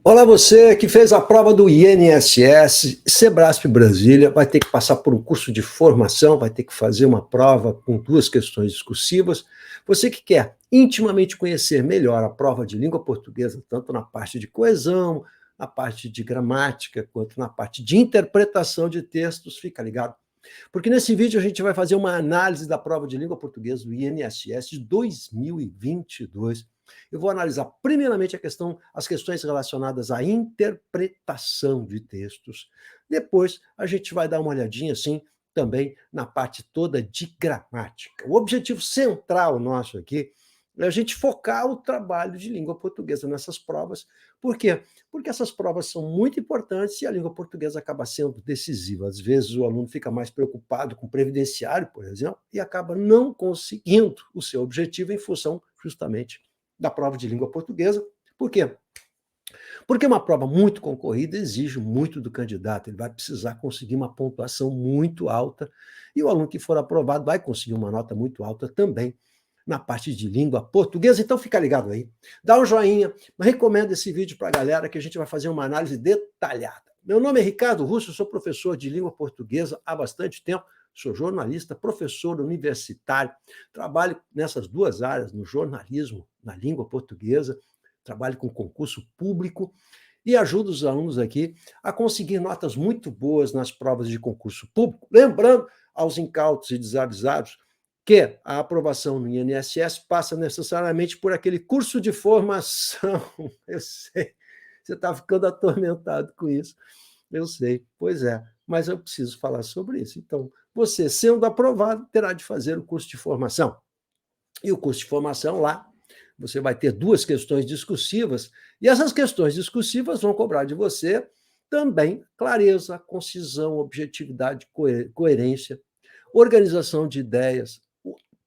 Olá, você que fez a prova do INSS, Sebrasp Brasília, vai ter que passar por um curso de formação, vai ter que fazer uma prova com 2 questões discursivas. Você que quer intimamente conhecer melhor a prova de língua portuguesa, tanto na parte de coesão, na parte de gramática, quanto na parte de interpretação de textos, fica ligado. Porque nesse vídeo a gente vai fazer uma análise da prova de língua portuguesa do INSS de 2022. Eu vou analisar primeiramente as questões relacionadas à interpretação de textos. Depois a gente vai dar uma olhadinha assim também na parte toda de gramática. O objetivo central nosso aqui é a gente focar o trabalho de língua portuguesa nessas provas. Por quê? Porque essas provas são muito importantes e a língua portuguesa acaba sendo decisiva. Às vezes o aluno fica mais preocupado com o previdenciário, por exemplo, e acaba não conseguindo o seu objetivo em função justamente da prova de língua portuguesa. Por quê? Porque uma prova muito concorrida exige muito do candidato, ele vai precisar conseguir uma pontuação muito alta, e o aluno que for aprovado vai conseguir uma nota muito alta também na parte de língua portuguesa. Então fica ligado aí, dá um joinha, recomenda esse vídeo para a galera que a gente vai fazer uma análise detalhada. Meu nome é Ricardo Russo, sou professor de língua portuguesa há bastante tempo, sou jornalista, professor universitário, trabalho nessas 2 áreas, no jornalismo, na língua portuguesa, trabalho com concurso público e ajudo os alunos aqui a conseguir notas muito boas nas provas de concurso público. Lembrando aos incautos e desavisados que a aprovação no INSS passa necessariamente por aquele curso de formação. Eu sei, você está ficando atormentado com isso. Eu sei, pois é, mas eu preciso falar sobre isso. Então, você, sendo aprovado, terá de fazer o curso de formação. E o curso de formação lá, você vai ter 2 questões discursivas, e essas questões discursivas vão cobrar de você também clareza, concisão, objetividade, coerência, organização de ideias,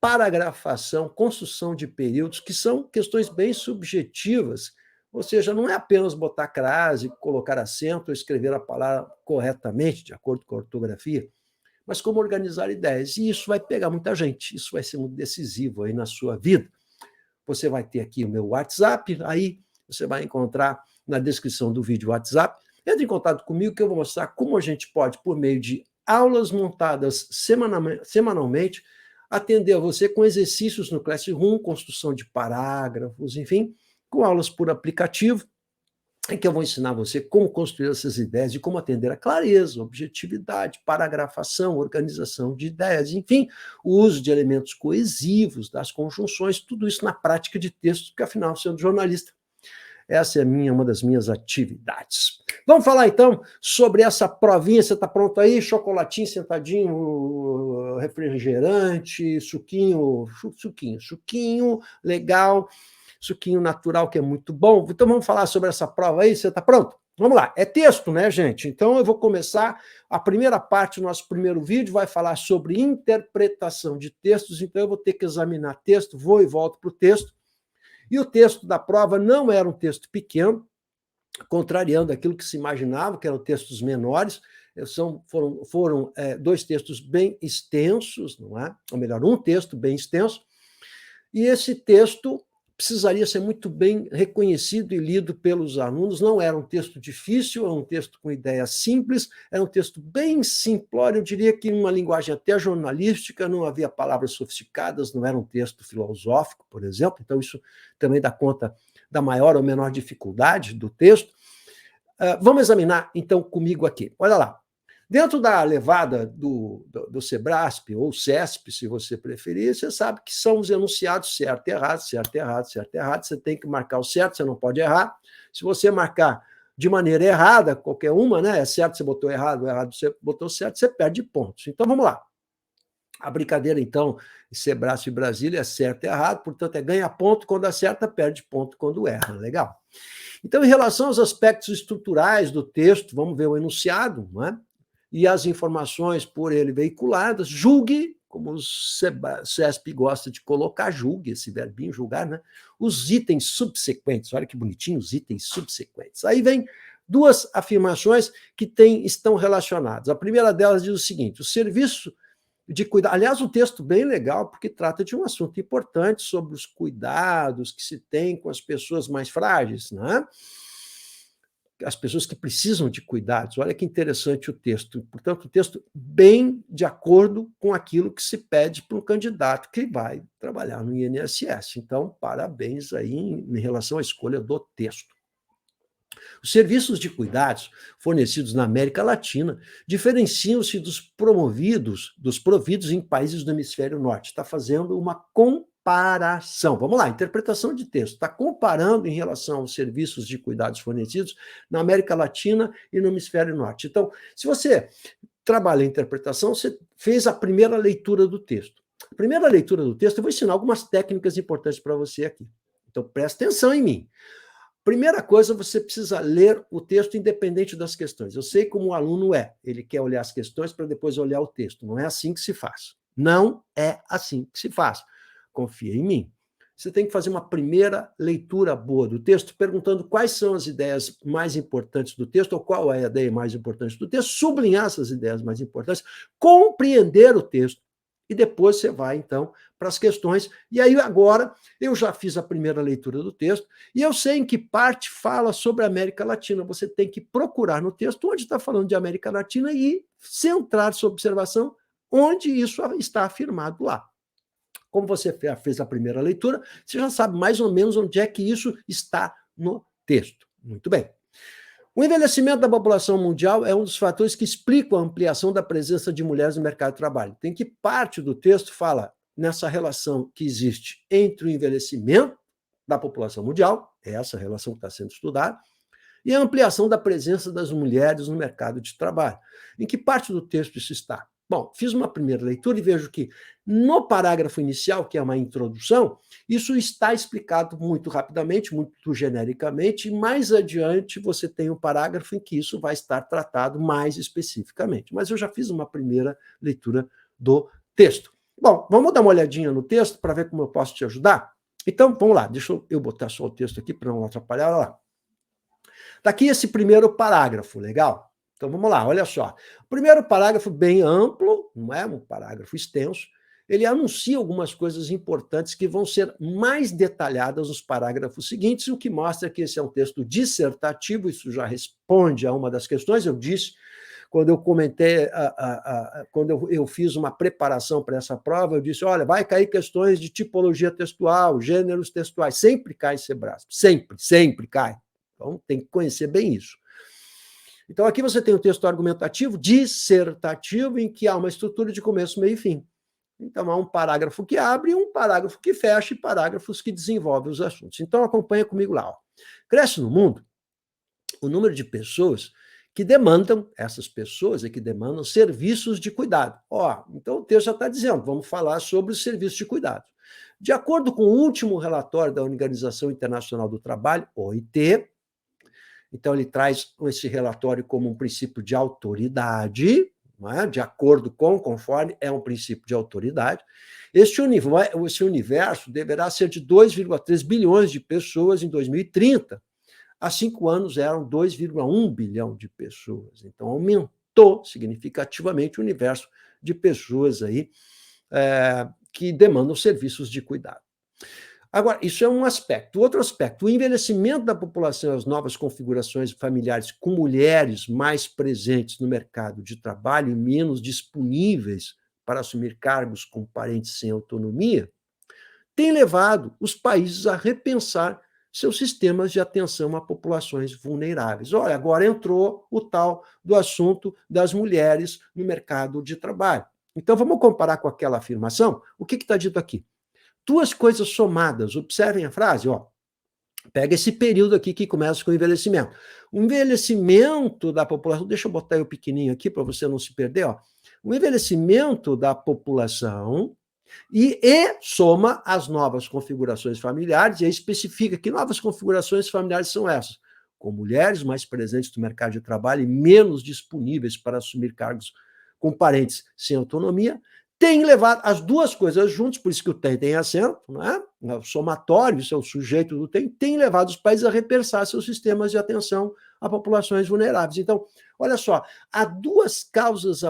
paragrafação, construção de períodos, que são questões bem subjetivas, ou seja, não é apenas botar crase, colocar acento ou escrever a palavra corretamente, de acordo com a ortografia, mas como organizar ideias. E isso vai pegar muita gente, isso vai ser muito decisivo aí na sua vida. Você vai ter aqui o meu WhatsApp, aí você vai encontrar na descrição do vídeo o WhatsApp. Entre em contato comigo que eu vou mostrar como a gente pode, por meio de aulas montadas semanalmente, atender a você com exercícios no Classroom, construção de parágrafos, enfim, com aulas por aplicativo, em que eu vou ensinar você como construir essas ideias, de como atender a clareza, objetividade, paragrafação, organização de ideias, enfim, o uso de elementos coesivos, das conjunções, tudo isso na prática de texto, porque afinal, sendo jornalista, essa é uma das minhas atividades. Vamos falar então sobre essa provinha. Você está pronto aí? Chocolatinho, sentadinho, refrigerante, suquinho, legal, suquinho natural que é muito bom. Então vamos falar sobre essa prova aí. Você está pronto? Vamos lá. É texto, né, gente? Então eu vou começar. A primeira parte do nosso primeiro vídeo vai falar sobre interpretação de textos. Então eu vou ter que examinar texto, vou e volto para o texto. E o texto da prova não era um texto pequeno, contrariando aquilo que se imaginava, que eram textos menores. Foram 2 textos bem extensos, não é? Ou melhor, um texto bem extenso. E esse texto precisaria ser muito bem reconhecido e lido pelos alunos. Não era um texto difícil, era um texto com ideia simples, era um texto bem simplório, eu diria que em uma linguagem até jornalística, não havia palavras sofisticadas, não era um texto filosófico, por exemplo, então isso também dá conta da maior ou menor dificuldade do texto. Vamos examinar, então, comigo aqui. Olha lá. Dentro da levada do Sebrasp, ou CESP, se você preferir, você sabe que são os enunciados certo e errado, certo e errado, certo e errado. Você tem que marcar o certo, você não pode errar. Se você marcar de maneira errada, qualquer uma, né? É certo, você botou errado, errado, você botou certo, você perde pontos. Então, vamos lá. A brincadeira, então, Sebrasp e Brasília é certo e errado, portanto, é ganha ponto quando acerta, perde ponto quando erra. Legal? Então, em relação aos aspectos estruturais do texto, vamos ver o enunciado, não é? E as informações por ele veiculadas, julgue, como o CESP gosta de colocar, julgue, esse verbinho, julgar, né? Os itens subsequentes, olha que bonitinho, os itens subsequentes. Aí vem 2 afirmações que estão relacionadas. A primeira delas diz o seguinte: o serviço de cuidar. Aliás, um texto bem legal, porque trata de um assunto importante sobre os cuidados que se tem com as pessoas mais frágeis, né? as pessoas que precisam de cuidados. Olha que interessante o texto. Portanto, o texto bem de acordo com aquilo que se pede para um candidato que vai trabalhar no INSS. Então, parabéns aí em relação à escolha do texto. Os serviços de cuidados fornecidos na América Latina diferenciam-se dos providos em países do hemisfério norte. Está fazendo uma comparação. Vamos lá, interpretação de texto. Está comparando em relação aos serviços de cuidados fornecidos na América Latina e no hemisfério norte. Então, se você trabalha em interpretação, você fez a primeira leitura do texto. A primeira leitura do texto, eu vou ensinar algumas técnicas importantes para você aqui. Então, presta atenção em mim. Primeira coisa, você precisa ler o texto independente das questões. Eu sei como o aluno é. Ele quer olhar as questões para depois olhar o texto. Não é assim que se faz. Não é assim que se faz. Confia em mim. Você tem que fazer uma primeira leitura boa do texto, perguntando quais são as ideias mais importantes do texto, ou qual é a ideia mais importante do texto, sublinhar essas ideias mais importantes, compreender o texto, e depois você vai, então, para as questões. E aí, agora, eu já fiz a primeira leitura do texto, e eu sei em que parte fala sobre a América Latina. Você tem que procurar no texto onde está falando de América Latina e centrar sua observação onde isso está afirmado lá. Como você fez a primeira leitura, você já sabe mais ou menos onde é que isso está no texto. Muito bem. O envelhecimento da população mundial é um dos fatores que explicam a ampliação da presença de mulheres no mercado de trabalho. Tem que parte do texto fala nessa relação que existe entre o envelhecimento da população mundial, é essa relação que está sendo estudada, e a ampliação da presença das mulheres no mercado de trabalho. Em que parte do texto isso está? Bom, fiz uma primeira leitura e vejo que no parágrafo inicial, que é uma introdução, isso está explicado muito rapidamente, muito genericamente, e mais adiante você tem um parágrafo em que isso vai estar tratado mais especificamente. Mas eu já fiz uma primeira leitura do texto. Bom, vamos dar uma olhadinha no texto para ver como eu posso te ajudar? Então, vamos lá, deixa eu botar só o texto aqui para não atrapalhar. Olha lá. Está aqui esse primeiro parágrafo, legal? Então vamos lá, olha só. O primeiro parágrafo bem amplo, não é um parágrafo extenso, ele anuncia algumas coisas importantes que vão ser mais detalhadas nos parágrafos seguintes, o que mostra que esse é um texto dissertativo. Isso já responde a uma das questões. Eu disse, quando eu comentei, quando eu fiz uma preparação para essa prova, eu disse, olha, vai cair questões de tipologia textual, gêneros textuais, sempre cai esse braço, sempre cai. Então tem que conhecer bem isso. Então, aqui você tem um texto argumentativo, dissertativo, em que há uma estrutura de começo, meio e fim. Então, há um parágrafo que abre, um parágrafo que fecha e parágrafos que desenvolvem os assuntos. Então, acompanha comigo lá. Ó. Cresce no mundo o número de pessoas que demandam, essas pessoas que demandam serviços de cuidado. Ó, então, o texto já está dizendo, vamos falar sobre os serviços de cuidado. De acordo com o último relatório da Organização Internacional do Trabalho, OIT, então, ele traz esse relatório como um princípio de autoridade, não é? De acordo com, conforme, é um princípio de autoridade. Esse universo deverá ser de 2,3 bilhões de pessoas em 2030. Há 5 anos eram 2,1 bilhão de pessoas. Então, aumentou significativamente o universo de pessoas aí, que demandam serviços de cuidado. Agora, isso é um aspecto. Outro aspecto, o envelhecimento da população e as novas configurações familiares com mulheres mais presentes no mercado de trabalho e menos disponíveis para assumir cargos com parentes sem autonomia, tem levado os países a repensar seus sistemas de atenção a populações vulneráveis. Olha, agora entrou o tal do assunto das mulheres no mercado de trabalho. Então, vamos comparar com aquela afirmação? O que está dito aqui? Duas coisas somadas. Observem a frase, ó. Pega esse período aqui que começa com o envelhecimento. O envelhecimento da população, deixa eu botar eu pequenininho aqui para você não se perder, ó. O envelhecimento da população e soma as novas configurações familiares, e aí especifica que novas configurações familiares são essas, com mulheres mais presentes no mercado de trabalho e menos disponíveis para assumir cargos com parentes sem autonomia, tem levado as duas coisas juntas, por isso que o tem acento, não é? O somatório, isso é o sujeito do tem levado os países a repensar seus sistemas de atenção a populações vulneráveis. Então, olha só, há duas causas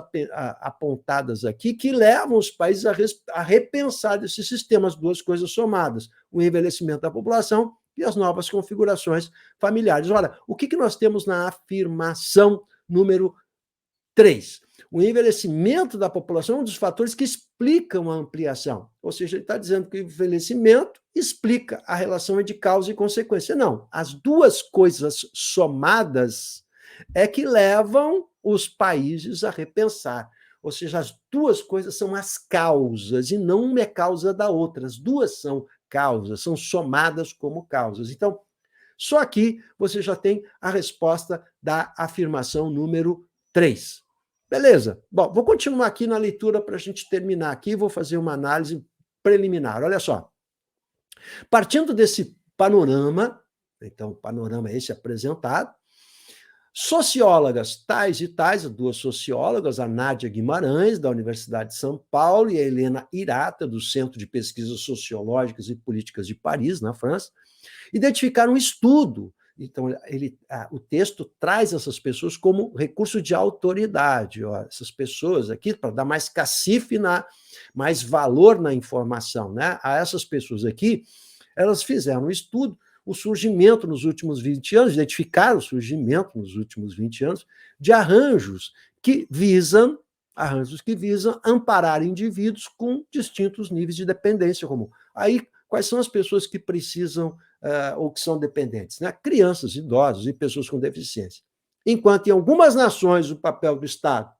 apontadas aqui que levam os países a repensar esses sistemas, duas coisas somadas, o envelhecimento da população e as novas configurações familiares. Olha, o que nós temos na afirmação número 3? O envelhecimento da população é um dos fatores que explicam a ampliação. Ou seja, ele está dizendo que o envelhecimento explica a relação de causa e consequência. Não, as duas coisas somadas é que levam os países a repensar. Ou seja, as duas coisas são as causas, e não uma é causa da outra. As duas são causas, são somadas como causas. Então, só aqui você já tem a resposta da afirmação número 3. Beleza? Bom, vou continuar aqui na leitura para a gente terminar aqui, vou fazer uma análise preliminar. Olha só. Partindo desse panorama, então o panorama é esse apresentado, sociólogas tais e tais, duas sociólogas, a Nádia Guimarães, da Universidade de São Paulo, e a Helena Hirata, do Centro de Pesquisas Sociológicas e Políticas de Paris, na França, identificaram um estudo. Então, o texto traz essas pessoas como recurso de autoridade. Ó, essas pessoas aqui, para dar mais cacife, mais valor na informação, né? A essas pessoas aqui, elas fizeram um estudo, o surgimento nos últimos 20 anos, identificaram o surgimento nos últimos 20 anos de arranjos que visam amparar indivíduos com distintos níveis de dependência comum. Aí, quais são as pessoas que precisam ou que são dependentes? Né? Crianças, idosos e pessoas com deficiência. Enquanto em algumas nações o papel do Estado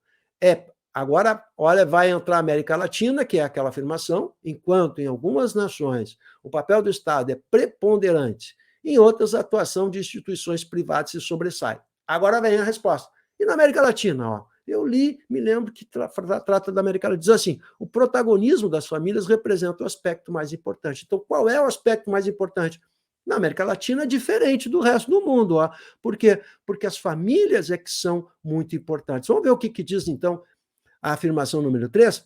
agora, olha, vai entrar a América Latina, que é aquela afirmação, enquanto em algumas nações o papel do Estado é preponderante, em outras a atuação de instituições privadas se sobressai. Agora vem a resposta. E na América Latina, ó, eu li, me lembro que trata da América Latina, diz assim, o protagonismo das famílias representa o aspecto mais importante. Então, qual é o aspecto mais importante? Na América Latina é diferente do resto do mundo. Ó. Por quê? Porque as famílias é que são muito importantes. Vamos ver o que diz, então, a afirmação número 3,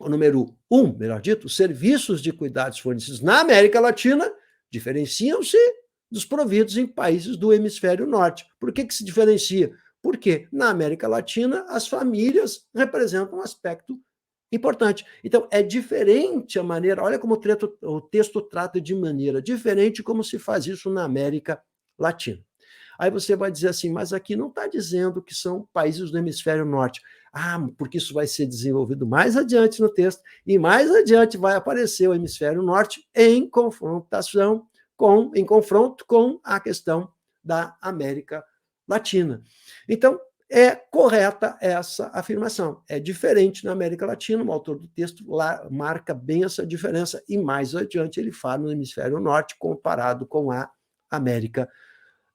o número 1, melhor dito, os serviços de cuidados fornecidos na América Latina diferenciam-se dos providos em países do hemisfério norte. Por que se diferencia? Porque na América Latina as famílias representam um aspecto importante. Então, é diferente a maneira, olha como o texto trata de maneira diferente como se faz isso na América Latina. Aí você vai dizer assim, mas aqui não está dizendo que são países do hemisfério norte. Ah, porque isso vai ser desenvolvido mais adiante no texto, e mais adiante vai aparecer o hemisfério norte em confronto com a questão da América Latina. Então, é correta essa afirmação. É diferente na América Latina, o autor do texto lá marca bem essa diferença, e mais adiante ele fala no hemisfério norte comparado com a América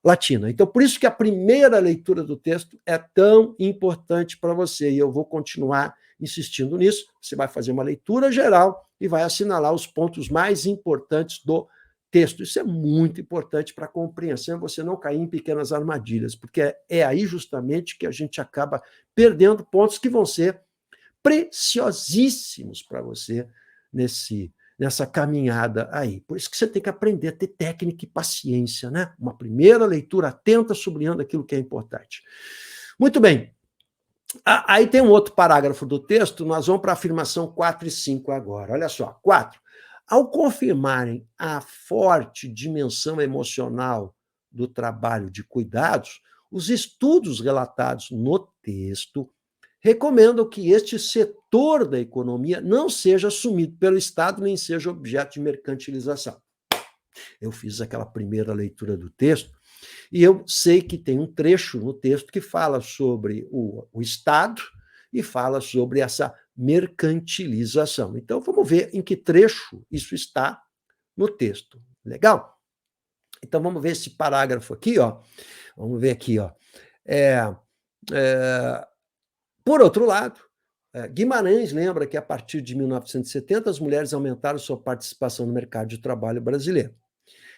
Latina. Então, por isso que a primeira leitura do texto é tão importante para você, e eu vou continuar insistindo nisso. Você vai fazer uma leitura geral e vai assinalar os pontos mais importantes do texto. Isso é muito importante para a compreensão, você não cair em pequenas armadilhas, porque é aí justamente que a gente acaba perdendo pontos que vão ser preciosíssimos para você nessa caminhada aí. Por isso que você tem que aprender a ter técnica e paciência, né? Uma primeira leitura atenta, sublinhando aquilo que é importante. Muito bem. Aí tem um outro parágrafo do texto, nós vamos para a afirmação 4 e 5 agora. Olha só, 4. Ao confirmarem a forte dimensão emocional do trabalho de cuidados, os estudos relatados no texto recomendam que este setor da economia não seja assumido pelo Estado, nem seja objeto de mercantilização. Eu fiz aquela primeira leitura do texto, e eu sei que tem um trecho no texto que fala sobre o Estado e fala sobre essa mercantilização. Então, vamos ver em que trecho isso está no texto. Legal? Então, vamos ver esse parágrafo aqui, ó. Vamos ver aqui, ó. Por outro lado, Guimarães lembra que, a partir de 1970, as mulheres aumentaram sua participação no mercado de trabalho brasileiro.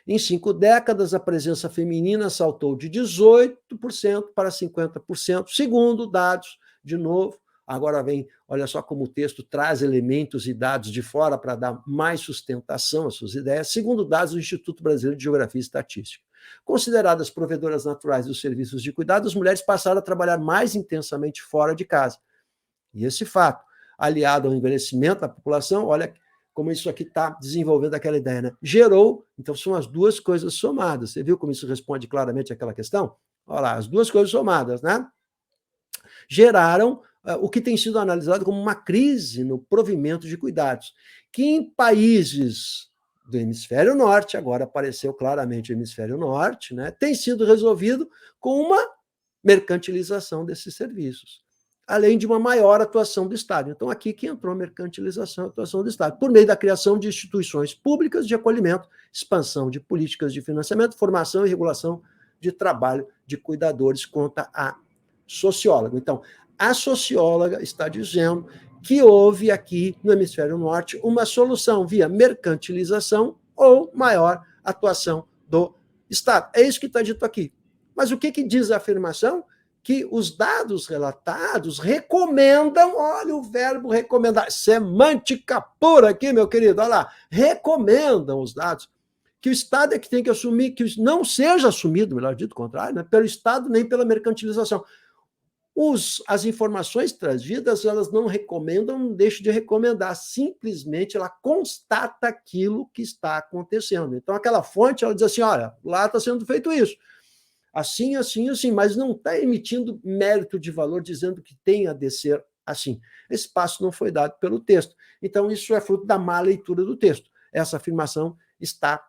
Em 5 décadas, a presença feminina saltou de 18% para 50%, segundo dados, de novo, agora vem, olha só como o texto traz elementos e dados de fora para dar mais sustentação às suas ideias, segundo dados do Instituto Brasileiro de Geografia e Estatística. Consideradas provedoras naturais dos serviços de cuidado, as mulheres passaram a trabalhar mais intensamente fora de casa. E esse fato, aliado ao envelhecimento da população, olha como isso aqui está desenvolvendo aquela ideia, né? Gerou, então são as duas coisas somadas. Você viu como isso responde claramente àquela questão? Olha lá, as duas coisas somadas, né? Geraram o que tem sido analisado como uma crise no provimento de cuidados, que em países do hemisfério norte, agora apareceu claramente o hemisfério norte, né, tem sido resolvido com uma mercantilização desses serviços, além de uma maior atuação do Estado. Então, aqui que entrou a mercantilização, a atuação do Estado, por meio da criação de instituições públicas de acolhimento, expansão de políticas de financiamento, formação e regulação de trabalho de cuidadores, conta a socióloga. Então, a socióloga está dizendo que houve aqui no hemisfério norte uma solução via mercantilização ou maior atuação do Estado. É isso que está dito aqui. Mas o que diz a afirmação? Que os dados relatados recomendam, olha o verbo recomendar, semântica pura aqui, meu querido, olha lá, recomendam os dados, que o Estado é que tem que assumir, que não seja assumido, melhor dito, contrário, né, pelo Estado nem pela mercantilização. As informações trazidas, elas não recomendam, não deixam de recomendar, simplesmente ela constata aquilo que está acontecendo. Então, aquela fonte, ela diz assim, olha, lá está sendo feito isso, assim, assim, assim, mas não está emitindo mérito de valor dizendo que tem a de ser assim. Esse passo não foi dado pelo texto. Então, isso é fruto da má leitura do texto. Essa afirmação está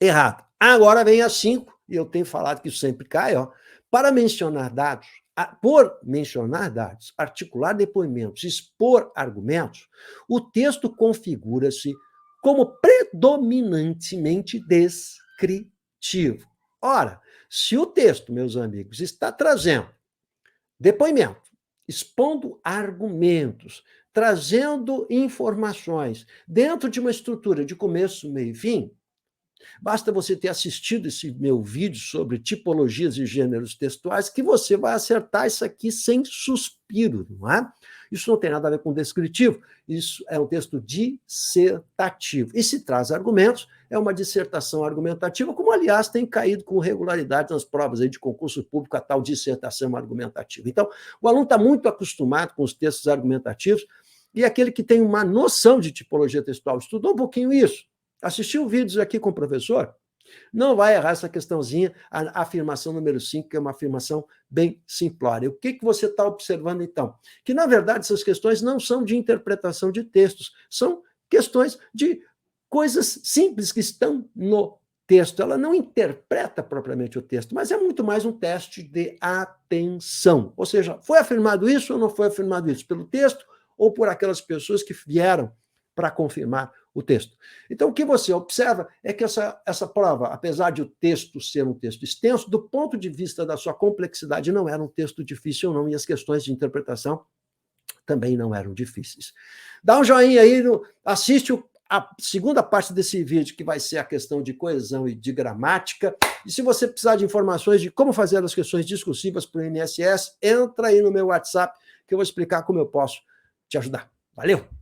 errada. Agora vem a 5, e eu tenho falado que isso sempre cai, ó, para mencionar dados, por mencionar dados, articular depoimentos, expor argumentos, o texto configura-se como predominantemente descritivo. Ora, se o texto, meus amigos, está trazendo depoimento, expondo argumentos, trazendo informações dentro de uma estrutura de começo, meio e fim, basta você ter assistido esse meu vídeo sobre tipologias e gêneros textuais que você vai acertar isso aqui sem suspiro, não é? Isso não tem nada a ver com descritivo, isso é um texto dissertativo. E se traz argumentos, é uma dissertação argumentativa, como, aliás, tem caído com regularidade nas provas aí de concurso público, a tal dissertação argumentativa. Então, o aluno está muito acostumado com os textos argumentativos, e aquele que tem uma noção de tipologia textual, estudou um pouquinho isso, assistiu vídeos aqui com o professor, não vai errar essa questãozinha, a afirmação número 5, que é uma afirmação bem simplória. O que você está observando, então? Que, na verdade, essas questões não são de interpretação de textos, são questões de coisas simples que estão no texto. Ela não interpreta propriamente o texto, mas é muito mais um teste de atenção. Ou seja, foi afirmado isso ou não foi afirmado isso? Pelo texto ou por aquelas pessoas que vieram para confirmar o texto. Então, o que você observa é que essa prova, apesar de o texto ser um texto extenso, do ponto de vista da sua complexidade, não era um texto difícil, não, e as questões de interpretação também não eram difíceis. Dá um joinha aí, assiste a segunda parte desse vídeo, que vai ser a questão de coesão e de gramática, e se você precisar de informações de como fazer as questões discursivas para o INSS, entra aí no meu WhatsApp, que eu vou explicar como eu posso te ajudar. Valeu!